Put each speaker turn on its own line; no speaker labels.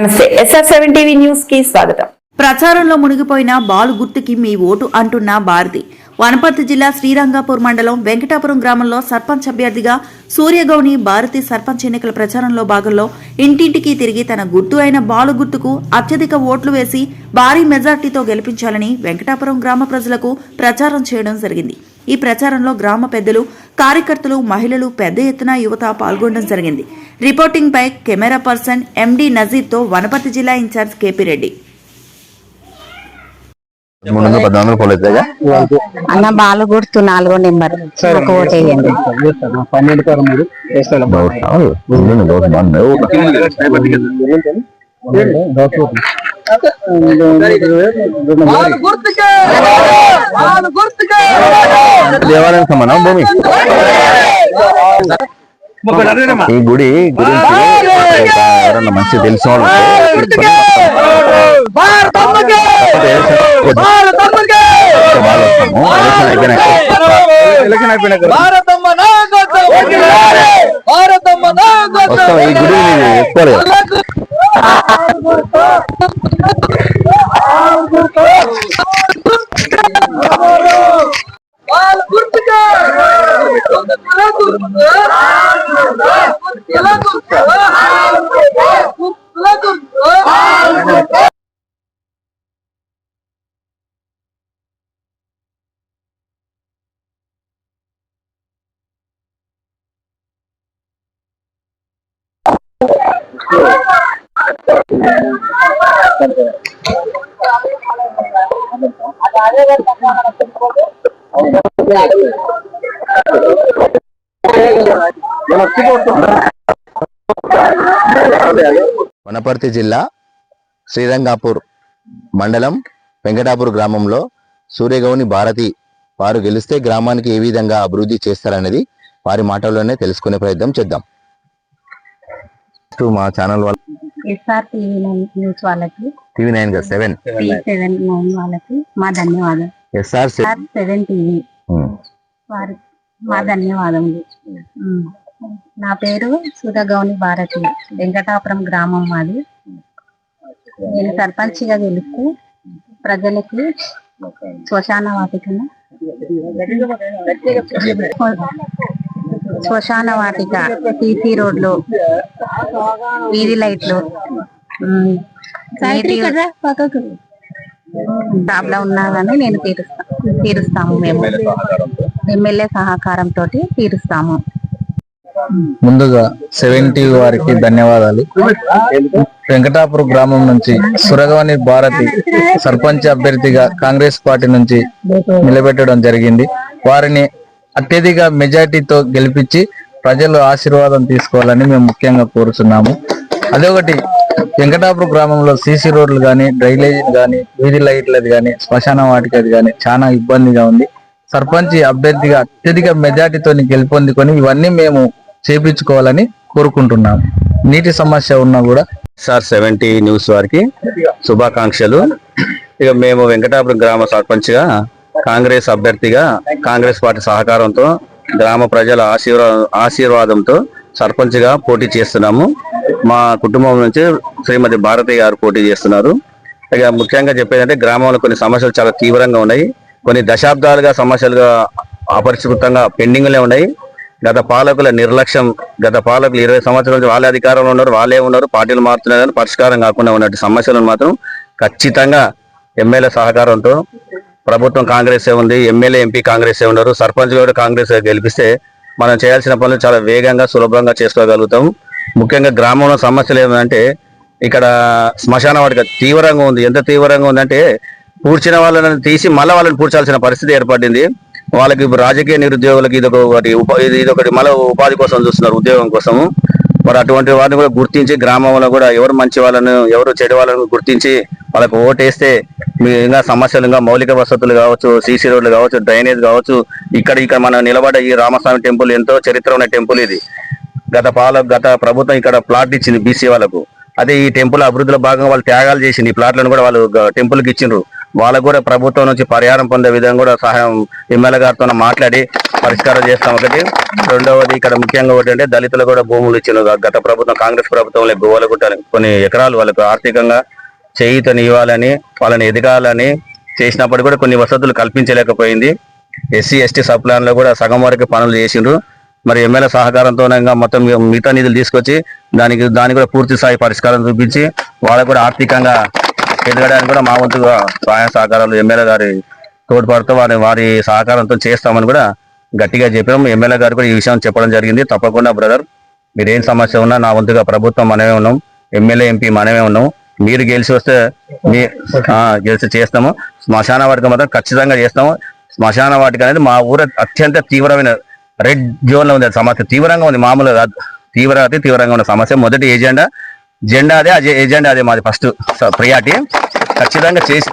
నమస్తే, SR7 TV news కి స్వాగతం.
ప్రచారంలో మునిగిపోయిన బాలు గుర్తుకి మీ ఓటు అంటున్న భారతి. వనపర్తి జిల్లా శ్రీరంగాపూర్ మండలం వెంకటాపురం గ్రామంలో సర్పంచ్ అభ్యర్థిగా సూర్యగౌని భారతి సర్పంచ్ ఎన్నికల ప్రచారంలో భాగంలో ఇంటింటికి తిరిగి తన గుర్తు అయిన బాలు గుర్తుకు అత్యధిక ఓట్లు వేసి భారీ మెజార్టీతో గెలిపించాలని వెంకటాపురం గ్రామ ప్రజలకు ప్రచారం చేయడం జరిగింది. ఈ ప్రచారంలో గ్రామ పెద్దలు, కార్యకర్తలు, మహిళలు పెద్ద ఎత్తున యువత పాల్గొనడం జరిగింది. రిపోర్టింగ్ పై కెమెరా పర్సన్ MD నజీర్తో వనపర్తి జిల్లా ఇన్ఛార్జ్ KP రెడ్డి.
అన్న బాలు గుర్తు 4వ నెంబర్ ఓటేయండి.
దేవాలయం సమానం భూమి ఈ గుడి గురించి ఎవరన్నా మంచి తెలిసిన వాళ్ళు ఈ గుడి ఎక్కువ వనపర్తి జిల్లా శ్రీరంగాపూర్ మండలం వెంకటాపూర్ గ్రామంలో సూర్యగౌని భారతి వారు గెలిస్తే గ్రామానికి ఏ విధంగా అభివృద్ధి చేస్తారనేది వారి మాటల్లోనే తెలుసుకునే ప్రయత్నం చేద్దాం. మా ఛానల్ TV9 7
వాళ్ళకి మా ధన్యవాదాలు. SR7 టీవీ మా ధన్యవాదములు. నా పేరు సూర్యగౌని భారతి, వెంకటాపురం గ్రామం మాది. నేను సర్పంచ్గా గెలిస్తే ప్రజలకి శ్మశాన వాటిక CC రోడ్లు, వీధి లైట్లు, ప్రాబ్లం ఉన్నా కానీ నేను తీరుస్తాము. మేము ఎమ్మెల్యే సహకారంతో తీరుస్తాము.
ముందుగా 70 వారికి ధన్యవాదాలు. వెంకటాపురం గ్రామం నుంచి సూర్యగౌని భారతి సర్పంచ్ అభ్యర్థిగా కాంగ్రెస్ పార్టీ నుంచి నిలబెట్టడం జరిగింది. వారిని అత్యధిక మెజార్టీతో గెలిపించి ప్రజలు ఆశీర్వాదం తీసుకోవాలని మేము ముఖ్యంగా కోరుతున్నాము. అదొకటి, వెంకటాపురం గ్రామంలో CC రోడ్లు కానీ, డ్రైనేజీ కానీ, వీధి లైట్లది కానీ, శ్మశాన వాటికది కానీ చాలా ఇబ్బందిగా ఉంది. సర్పంచ్ అభ్యర్థిగా అత్యధిక మెజార్టీతో గెలుపొందుకొని ఇవన్నీ మేము చేపించుకోవాలని కోరుకుంటున్నాము. నీటి సమస్య ఉన్నా కూడా
SR7 న్యూస్ వారికి శుభాకాంక్షలు. ఇక మేము వెంకటాపురం గ్రామ సర్పంచ్ గా కాంగ్రెస్ అభ్యర్థిగా కాంగ్రెస్ పార్టీ సహకారంతో గ్రామ ప్రజల ఆశీర్వాదంతో సర్పంచ్ గా పోటీ చేస్తున్నాము. మా కుటుంబం నుంచి శ్రీమతి భారతి గారు పోటీ చేస్తున్నారు. ఇక ముఖ్యంగా చెప్పేదంటే గ్రామంలో కొన్ని సమస్యలు చాలా తీవ్రంగా ఉన్నాయి. కొన్ని దశాబ్దాలుగా సమస్యలుగా అపరిష్కృతంగా పెండింగ్లే ఉన్నాయి. గత పాలకుల నిర్లక్ష్యం, గత పాలకులు 20 సంవత్సరాల నుంచి వాళ్ళే అధికారంలో ఉన్నారు, వాళ్ళే ఉన్నారు, పార్టీలు మారుతున్నారు, పరిష్కారం కాకుండా ఉన్నట్టు సమస్యలను మాత్రం ఖచ్చితంగా ఎమ్మెల్యే సహకారంతో, ప్రభుత్వం కాంగ్రెసే ఉంది, ఎమ్మెల్యే ఎంపీ కాంగ్రెసే ఉన్నారు, సర్పంచ్ కూడా కాంగ్రెస్ గెలిపిస్తే మనం చేయాల్సిన పనులు చాలా వేగంగా సులభంగా చేసుకోగలుగుతాం. ముఖ్యంగా గ్రామంలో సమస్యలు ఏమంటే ఇక్కడ శ్మశాన వాటిక తీవ్రంగా ఉంది. ఎంత తీవ్రంగా ఉందంటే పూడ్చిన వాళ్ళని తీసి మళ్ళీ వాళ్ళని పూడ్చాల్సిన పరిస్థితి ఏర్పడింది. వాళ్ళకి రాజకీయ నిరుద్యోగులకి ఇదొకటి మళ్ళీ ఉపాధి కోసం చూస్తున్నారు, ఉద్యోగం కోసము. మరి అటువంటి వారిని కూడా గుర్తించి గ్రామంలో కూడా ఎవరు మంచి వాళ్ళను ఎవరు చెడు వాళ్ళను గుర్తించి వాళ్ళకు ఓటేస్తే ఇంకా సమస్యలు, ఇంకా మౌలిక వసతులు కావచ్చు, CC రోడ్లు కావచ్చు, డ్రైనేజ్ కావచ్చు, ఇక్కడ మనం నిలబడ్డ ఈ రామస్వామి టెంపుల్ ఎంతో చరిత్ర ఉన్న టెంపుల్ ఇది. గత ప్రభుత్వం ఇక్కడ ప్లాట్ ఇచ్చింది BC వాళ్ళకు. అదే ఈ టెంపుల్ అభివృద్ధిలో భాగంగా వాళ్ళు త్యాగాలు చేసింది. ఈ ప్లాట్లను కూడా వాళ్ళు టెంపుల్కి ఇచ్చిండ్రు. వాళ్ళకు కూడా ప్రభుత్వం నుంచి పరిహారం పొందే విధంగా కూడా సహాయం ఎమ్మెల్యే గారితో మాట్లాడి పరిష్కారం చేస్తాం. ఒకటి. రెండవది ఇక్కడ ముఖ్యంగా ఒకటి అంటే దళితులు కూడా భూములు ఇచ్చిన గత ప్రభుత్వం కాంగ్రెస్ ప్రభుత్వంలో గోవలగుట్ట కొన్ని ఎకరాలు వాళ్ళకు ఆర్థికంగా చేయూతని ఇవ్వాలని వాళ్ళని ఎదగాలని చేసినప్పుడు కూడా కొన్ని వసతులు కల్పించలేకపోయింది. ఎస్సీ ఎస్టీ సబ్ ప్లాన్ లో కూడా సగం వరకు పనులు చేసిండ్రు. మరి ఎమ్మెల్యే సహకారంతో మొత్తం మిగతా నిధులు తీసుకొచ్చి దానికి కూడా పూర్తి స్థాయి పరిష్కారం చూపించి వాళ్ళకు కూడా ఆర్థికంగా ఎదగడానికి కూడా మా వంతుగా సహాయ సహకారాలు ఎమ్మెల్యే గారి తోడ్పాటుతో వారి సహకారంతో చేస్తామని కూడా గట్టిగా చెప్పాము. ఎమ్మెల్యే గారు కూడా ఈ విషయం చెప్పడం జరిగింది. తప్పకుండా బ్రదర్, మీరేం సమస్య ఉన్నా నా వంతుగా ప్రభుత్వం మనమే ఉన్నాం, ఎమ్మెల్యే ఎంపీ మనమే ఉన్నాం. మీరు గెలిచి వస్తే గెలిచి చేస్తాము. శ్మశాన వాటిక మాత్రం ఖచ్చితంగా చేస్తాము. శ్మశాన వాటిక అనేది మా ఊరు అత్యంత తీవ్రమైన రెడ్ జోన్ లో ఉంది. సమస్య తీవ్రంగా ఉంది, మామూలుగా కాదు, తీవ్రంగా ఉన్న సమస్య. మొదటి ఎజెండా అదే మాది ఫస్ట్ ప్రియారిటీ ఖచ్చితంగా చేసి